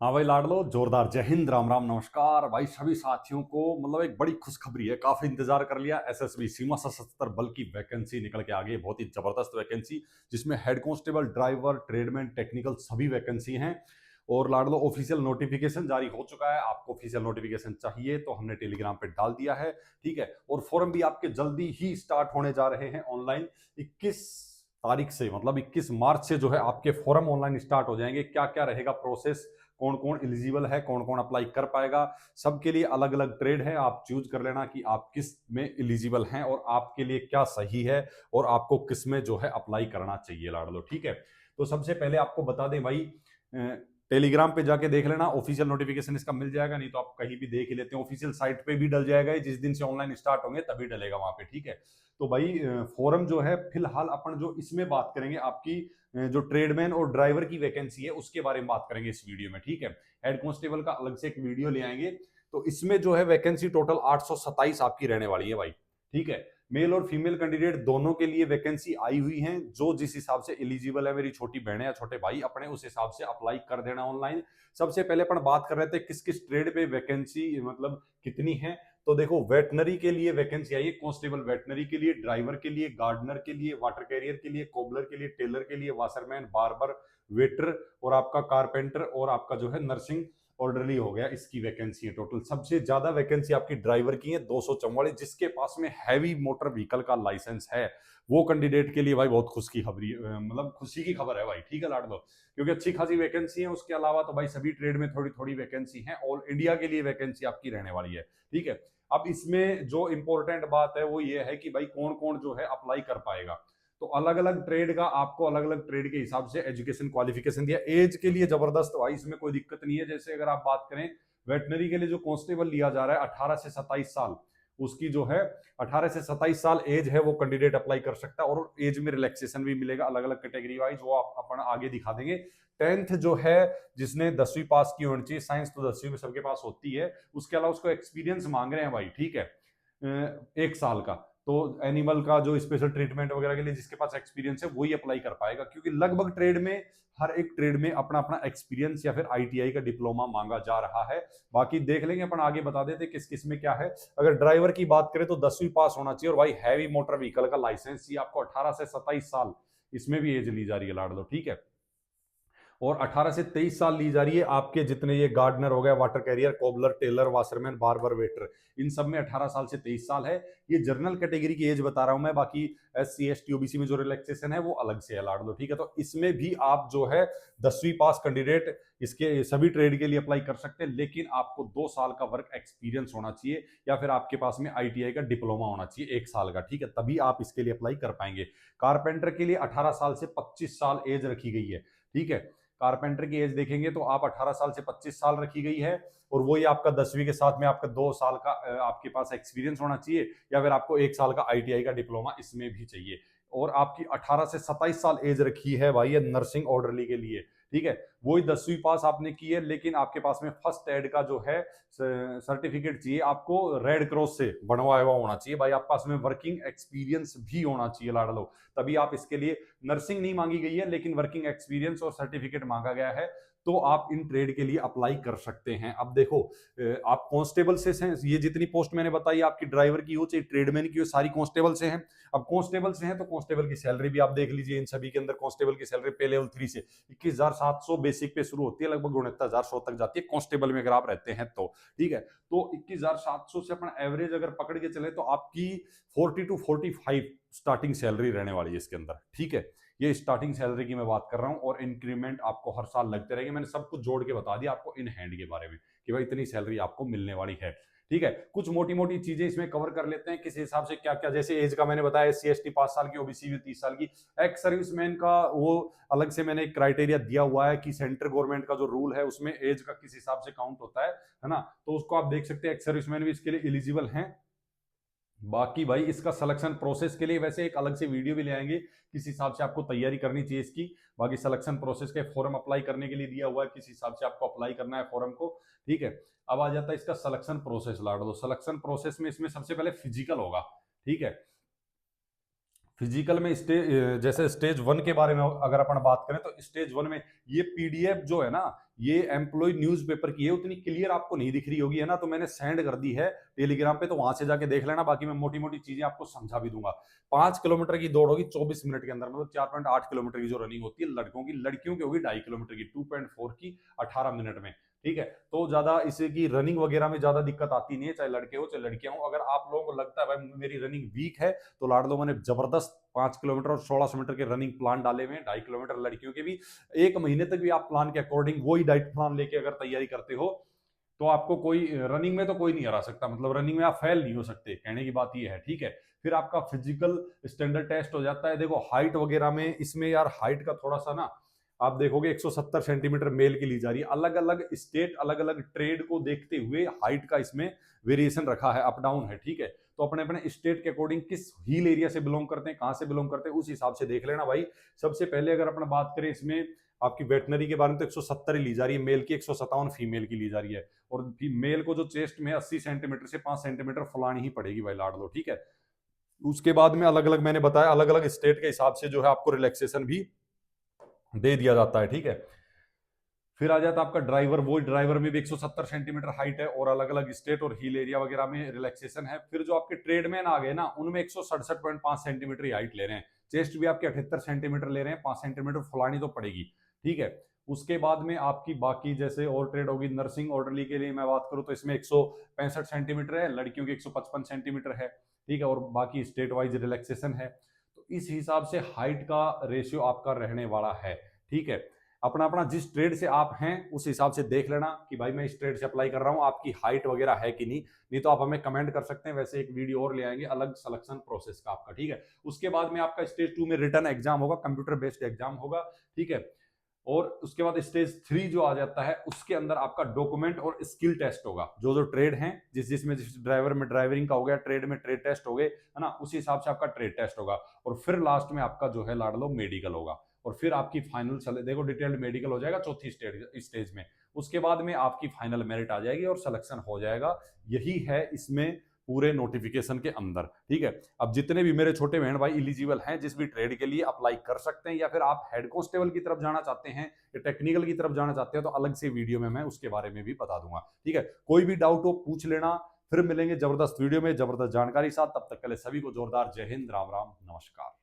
हाँ भाई लाडलो, जोरदार जय हिंद, राम राम, नमस्कार भाई सभी साथियों को। मतलब एक बड़ी खुशखबरी है, काफी इंतजार कर लिया। एसएसबी सीमा सशस्त्र बल की वैकेंसी निकल के आ गई, बहुत ही जबरदस्त वैकेंसी, जिसमें head constable, driver, tradesman, technical सभी वैकेंसी हैं। और लाडलो ऑफिशियल नोटिफिकेशन जारी हो चुका है। आपको ऑफिशियल नोटिफिकेशन चाहिए तो हमने टेलीग्राम पे डाल दिया है, ठीक है। और फॉर्म भी आपके जल्दी ही स्टार्ट होने जा रहे हैं ऑनलाइन। 21 तारीख से, मतलब 21 मार्च से जो है आपके फॉर्म ऑनलाइन स्टार्ट हो जाएंगे। क्या क्या रहेगा प्रोसेस, कौन कौन एलिजिबल है, कौन कौन अप्लाई कर पाएगा, सबके लिए अलग अलग ट्रेड है। आप चूज कर लेना कि आप किस में एलिजिबल हैं और आपके लिए क्या सही है और आपको किस में जो है अप्लाई करना चाहिए लाडलो, ठीक है। तो सबसे पहले आपको बता दें भाई, टेलीग्राम पे जाके देख लेना, ऑफिशियल नोटिफिकेशन इसका मिल जाएगा। नहीं तो आप कहीं भी देख ही लेते हैं, ऑफिशियल साइट पे भी डल जाएगा। जिस दिन से ऑनलाइन स्टार्ट होंगे तभी डलेगा वहां पे, ठीक है। तो भाई फोरम जो है, फिलहाल अपन जो इसमें बात करेंगे आपकी जो ट्रेडमैन और ड्राइवर की वैकेंसी है उसके बारे में बात करेंगे इस वीडियो में, ठीक है। हेड कांस्टेबल का अलग से एक वीडियो ले आएंगे। तो इसमें जो है वैकेंसी टोटल 827 आपकी रहने वाली है भाई, ठीक है। मेल और फीमेल कैंडिडेट दोनों के लिए वैकेंसी आई हुई है। जो जिस हिसाब से एलिजिबल है, मेरी छोटी बहनें या छोटे भाई, अपने उस हिसाब से अप्लाई कर देना ऑनलाइन। सबसे पहले अपन बात कर रहे थे किस किस ट्रेड पे वैकेंसी मतलब कितनी है। तो देखो, वेटनरी के लिए वैकेंसी आई है, कांस्टेबल वेटनरी के लिए, ड्राइवर के लिए, गार्डनर के लिए, वाटर कैरियर के लिए, कोबलर के लिए, टेलर के लिए, वाशरमैन, बार्बर, वेटर, और आपका कारपेंटर, और आपका जो है नर्सिंग ऑर्डरली हो गया। इसकी वैकेंसी है टोटल। सबसे ज्यादा वैकेंसी आपकी ड्राइवर की है, 244। जिसके पास में हैवी मोटर व्हीकल का लाइसेंस है वो कैंडिडेट के लिए भाई बहुत खुश की खबरी, मतलब खुशी की खबर है भाई, ठीक है लाडलो। क्योंकि अच्छी खासी वैकेंसी है। उसके अलावा तो भाई सभी ट्रेड में थोड़ी थोड़ी वैकेंसी है। ऑल इंडिया के लिए वैकेंसी आपकी रहने वाली है, ठीक है। अब इसमें जो इंपॉर्टेंट बात है वो ये है कि भाई कौन कौन जो है अप्लाई कर पाएगा। तो अलग अलग ट्रेड का आपको अलग अलग ट्रेड के हिसाब से एजुकेशन क्वालिफिकेशन दिया। एज के लिए जबरदस्त भाई, इसमें कोई दिक्कत नहीं है। जैसे अगर आप बात करें वेटनरी के लिए, जो कांस्टेबल लिया जा रहा है 18 से 27 साल, उसकी जो है 18 से 27 साल एज है, वो कैंडिडेट अप्लाई कर सकता है। और एज में रिलैक्सेशन भी मिलेगा अलग अलग कैटेगरी वाइज, वो आप अपन आगे दिखा देंगे। टेंथ जो है, जिसने 10वीं पास की होनी चाहिए, साइंस तो 10वीं में सबके पास होती है। उसके अलावा उसको एक्सपीरियंस मांग रहे हैं भाई, ठीक है, 1 साल का। तो एनिमल का जो स्पेशल ट्रीटमेंट वगैरह के लिए जिसके पास एक्सपीरियंस है वही अप्लाई कर पाएगा। क्योंकि लगभग ट्रेड में, हर एक ट्रेड में अपना अपना एक्सपीरियंस या फिर आईटीआई का डिप्लोमा मांगा जा रहा है। बाकी देख लेंगे अपन, आगे बता देते किस किस में क्या है। अगर ड्राइवर की बात करें तो 10वीं पास होना चाहिए, और भाई हैवी मोटर व्हीकल का लाइसेंस चाहिए आपको। 18 से 27 साल इसमें भी एज ली जा रही है लाड़ लो, ठीक है। और 18 से 23 साल ली जा रही है आपके जितने ये गार्डनर हो गया, water carrier, cobbler, tailor, washerman, barber, waiter, इन सब में 18 साल से 23 साल है। ये जनरल कैटेगरी की एज बता रहा हूं मैं। बाकी SC ST OBC में जो रिलैक्सेशन है वो अलग से है लाड़ लो, ठीक है। तो इसमें भी आप जो है 10वीं पास कैंडिडेट इसके सभी ट्रेड के लिए अप्लाई कर सकते हैं। लेकिन आपको 2 साल का वर्क एक्सपीरियंस होना चाहिए, या फिर आपके पास में आईटीआई का डिप्लोमा होना चाहिए 1 साल का, ठीक है, तभी आप इसके लिए अप्लाई कर पाएंगे। कारपेंटर के लिए 18 साल से 25 साल एज रखी गई है, ठीक है। कारपेंटर की एज देखेंगे तो आप 18 साल से 25 साल रखी गई है। और वही आपका 10वीं के साथ में आपका 2 साल का आपके पास एक्सपीरियंस होना चाहिए, या फिर आपको 1 साल का आईटीआई का डिप्लोमा इसमें भी चाहिए। और आपकी 18 से 27 साल एज रखी है भाई ये नर्सिंग ऑर्डरली के लिए, ठीक है। वही 10वीं पास आपने की है, लेकिन आपके पास में फर्स्ट एड का जो है सर्टिफिकेट चाहिए आपको, रेड क्रॉस से बनवाया हुआ होना चाहिए भाई। आपके पास में वर्किंग एक्सपीरियंस भी होना चाहिए लाडलो, तभी आप इसके लिए, नर्सिंग नहीं मांगी गई है लेकिन वर्किंग एक्सपीरियंस और सर्टिफिकेट मांगा गया है, तो आप इन ट्रेड के लिए अप्लाई कर सकते हैं। अब देखो, आप कांस्टेबल से हैं, ये जितनी पोस्ट मैंने बताई आपकी, ड्राइवर की हो चाहे ट्रेडमैन की हो, सारी कांस्टेबल से हैं। अब कांस्टेबल से हैं तो कांस्टेबल की सैलरी भी आप देख लीजिए। इन सभी के अंदर कांस्टेबल की सैलरी पे लेवल 3 से 21,700 बेसिक पे शुरू होती है, लगभग 69,100 तक जाती है कांस्टेबल में अगर आप रहते हैं तो, ठीक है। तो 21,700 से अपना एवरेज अगर पकड़ के चले तो आपकी 40 to 45 स्टार्टिंग सैलरी रहने वाली है इसके अंदर, ठीक है। ये स्टार्टिंग सैलरी की मैं बात कर रहा हूं, और इंक्रीमेंट आपको हर साल लगते रहेंगे। मैंने सब कुछ जोड़ के बता दिया आपको इन हैंड के बारे में कि भाई इतनी सैलरी आपको मिलने वाली है, ठीक है। कुछ मोटी मोटी चीजें इसमें कवर कर लेते हैं किस हिसाब से क्या क्या। जैसे एज का मैंने बताया, SC ST 5 साल की, ओबीसी भी 30 साल की। एक्स सर्विसमैन का वो अलग से मैंने एक क्राइटेरिया दिया हुआ है कि सेंट्रल गवर्नमेंट का जो रूल है उसमें एज का किस हिसाब से काउंट होता है ना। तो उसको आप देख सकते हैं, एक्स सर्विसमैन भी इसके लिए एलिजिबल हैं। बाकी भाई इसका सिलेक्शन प्रोसेस के लिए वैसे एक अलग से वीडियो भी ले आएंगे, किस हिसाब से आपको तैयारी करनी चाहिए इसकी। बाकी सिलेक्शन प्रोसेस के फॉर्म अप्लाई करने के लिए दिया हुआ है, किस हिसाब से आपको अप्लाई करना है फॉर्म को, ठीक है। अब आ जाता है इसका सिलेक्शन प्रोसेस लाड़ दो। सिलेक्शन प्रोसेस में इसमें सबसे पहले फिजिकल होगा, ठीक है। फिजिकल में जैसे स्टेज 1 के बारे में अगर अपन बात करें तो स्टेज 1 में ये पीडीएफ जो है ना, ये एम्प्लॉय न्यूज़पेपर की है, उतनी क्लियर आपको नहीं दिख रही होगी, है ना, तो मैंने सेंड कर दी है टेलीग्राम पे, तो वहां से जाके देख लेना, बाकी मैं मोटी मोटी चीजें आपको समझा भी दूंगा। 5 किलोमीटर की दौड़ होगी 24 मिनट के अंदर, मतलब 4.8 किलोमीटर की जो रनिंग होती है लड़कों की, लड़कियों की होगी 2.5 किलोमीटर की, 2.4 की 18 मिनट में। ठीक है, तो ज्यादा इसे की रनिंग वगैरह में ज्यादा दिक्कत आती नहीं है, चाहे लड़के हो चाहे लड़कियां हो। अगर आप लोगों को लगता है भाई मेरी रनिंग वीक है, तो लाडलो मैंने जबरदस्त 5 किलोमीटर और 1600 मीटर के रनिंग प्लान डाले हुए हैं, 2.5 किलोमीटर लड़कियों के भी। 1 महीने तक भी आप प्लान के अकॉर्डिंग वही डाइट प्लान लेके अगर तैयारी करते हो, तो आपको कोई रनिंग में तो कोई नहीं हरा सकता, मतलब रनिंग में आप फेल नहीं हो सकते, कहने की बात ये है। ठीक है, फिर आपका फिजिकल स्टैंडर्ड टेस्ट हो जाता है। देखो हाइट वगैरह में, इसमें यार हाइट का थोड़ा सा ना, आप देखोगे 170 सेंटीमीटर मेल की ली जा रही है। अलग अलग स्टेट अलग अलग ट्रेड को देखते हुए हाइट का इसमें वेरिएशन रखा है, अप डाउन है। ठीक है, तो अपने अपने स्टेट के अकॉर्डिंग किस हिल एरिया से बिलोंग करते हैं, कहां से बिलोंग करते हैं, उस हिसाब से देख लेना भाई। सबसे पहले अगर अपना बात करें इसमें आपकी वेटनरी के बारे में, तो 170 ही ली जा रही है मेल की, 157 फीमेल की ली जा रही है। और मेल को जो चेस्ट में 80 सेंटीमीटर से 5 सेंटीमीटर फुलानी ही पड़ेगी भाई लाड लो। ठीक है, उसके बाद में अलग अलग मैंने बताया, अलग अलग स्टेट के हिसाब से जो है आपको रिलैक्सेशन भी दे दिया जाता है। ठीक है, फिर आ जाता है आपका ड्राइवर, वो ड्राइवर में भी 170 सेंटीमीटर हाइट है, और अलग अलग स्टेट और हिल एरिया वगैरह में रिलैक्सेशन है। फिर जो आपके ट्रेडमैन आ गए ना, उनमें 167.5 सेंटीमीटर की हाइट ले रहे हैं। चेस्ट भी आपके 78 सेंटीमीटर ले रहे हैं, 5 सेंटीमीटर फुलानी तो पड़ेगी। ठीक है, उसके बाद में आपकी बाकी जैसे और ट्रेड होगी, नर्सिंग ऑर्डरली के लिए मैं बात करूं तो इसमें 165 सेंटीमीटर है, लड़कियों की 155 सेंटीमीटर है। ठीक है, और बाकी स्टेट वाइज रिलैक्सेशन है। तो इस हिसाब से हाइट का रेशियो आपका रहने वाला है। ठीक है, अपना अपना जिस ट्रेड से आप हैं उस हिसाब से देख लेना कि भाई मैं इस ट्रेड से अप्लाई कर रहा हूं, आपकी हाइट वगैरह है कि नहीं। नहीं तो आप हमें कमेंट कर सकते हैं, वैसे एक वीडियो और ले आएंगे अलग सिलेक्शन प्रोसेस का आपका। ठीक है, उसके बाद में आपका स्टेज 2 में रिटर्न एग्जाम होगा, कंप्यूटर बेस्ड एग्जाम होगा। ठीक है, और उसके बाद स्टेज 3 जो आ जाता है, उसके अंदर आपका डॉक्यूमेंट और स्किल टेस्ट होगा। जो जो ट्रेड हैं, जिसमें जिस ड्राइवर में ड्राइवरिंग का हो गया, ट्रेड में ट्रेड टेस्ट हो गए, है ना, उसी हिसाब से आपका ट्रेड टेस्ट होगा। और फिर लास्ट में आपका जो है लाड लो मेडिकल होगा, और फिर आपकी फाइनल चले, देखो डिटेल्ड मेडिकल हो जाएगा चौथी स्टेज में। उसके बाद में आपकी फाइनल मेरिट आ जाएगी और सिलेक्शन हो जाएगा। यही है इसमें पूरे नोटिफिकेशन के अंदर। ठीक है, अब जितने भी मेरे छोटे बहन भाई इलिजिबल हैं, जिस भी ट्रेड के लिए अप्लाई कर सकते हैं, या फिर आप हेड कांस्टेबल की तरफ जाना चाहते हैं या टेक्निकल की तरफ जाना चाहते हैं, तो अलग से वीडियो में मैं उसके बारे में भी बता दूंगा। ठीक है, कोई भी डाउट हो पूछ लेना। फिर मिलेंगे जबरदस्त वीडियो में जबरदस्त जानकारी साथ, तब तक के लिए सभी को जोरदार जय हिंद, राम राम, नमस्कार।